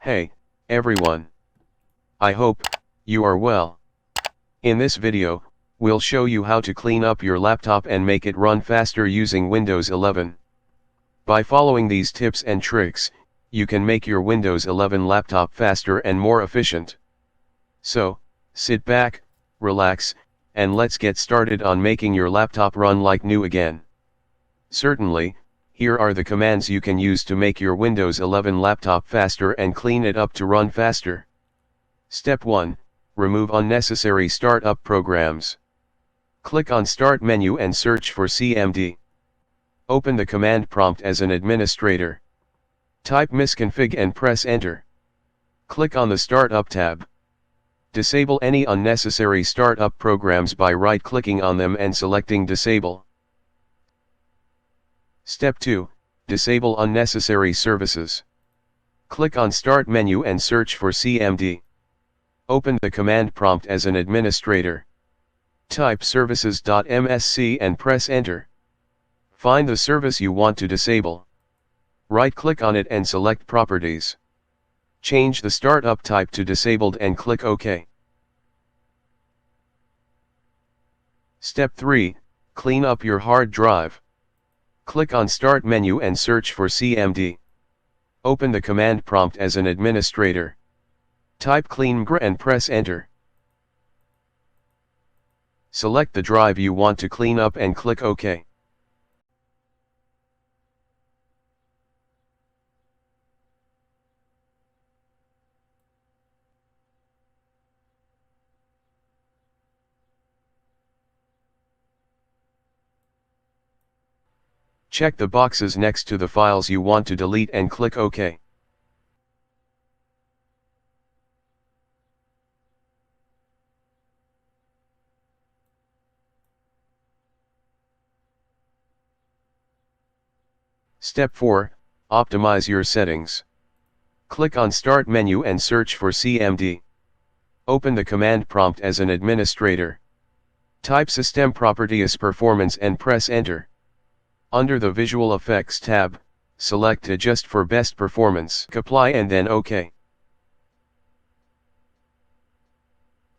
Hey, everyone. I hope you are well. In this video, we'll show you how to clean up your laptop and make it run faster using Windows 11. By following these tips and tricks, you can make your Windows 11 laptop faster and more efficient. So, sit back, relax, and let's get started on making your laptop run like new again. Certainly, here are the commands you can use to make your Windows 11 laptop faster and clean it up to run faster. Step 1. Remove unnecessary startup programs. Click on Start menu and search for CMD. Open the command prompt as an administrator. Type misconfig and press Enter. Click on the Startup tab. Disable any unnecessary startup programs by right-clicking on them and selecting Disable. Step 2. Disable unnecessary services. Click on Start menu and search for CMD. Open the command prompt as an administrator. Type services.msc and press Enter. Find the service you want to disable. Right-click on it and select Properties. Change the startup type to Disabled and click OK. Step 3. Clean up your hard drive. Click on Start menu and search for CMD. Open the command prompt as an administrator. Type clean-mgr and press Enter. Select the drive you want to clean up and click OK. Check the boxes next to the files you want to delete and click OK. Step 4. Optimize your settings. Click on Start menu and search for CMD. Open the command prompt as an administrator. Type System Properties Performance and press Enter. Under the Visual Effects tab, select Adjust for Best Performance. Apply and then OK.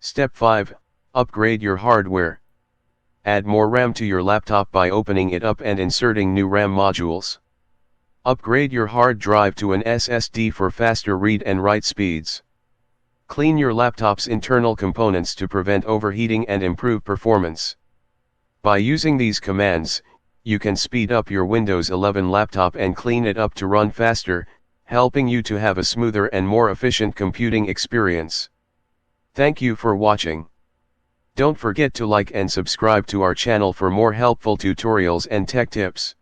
Step 5. Upgrade your hardware. Add more RAM to your laptop by opening it up and inserting new RAM modules. Upgrade your hard drive to an SSD for faster read and write speeds. Clean your laptop's internal components to prevent overheating and improve performance. By using these commands, you can speed up your Windows 11 laptop and clean it up to run faster, helping you to have a smoother and more efficient computing experience. Thank you for watching. Don't forget to like and subscribe to our channel for more helpful tutorials and tech tips.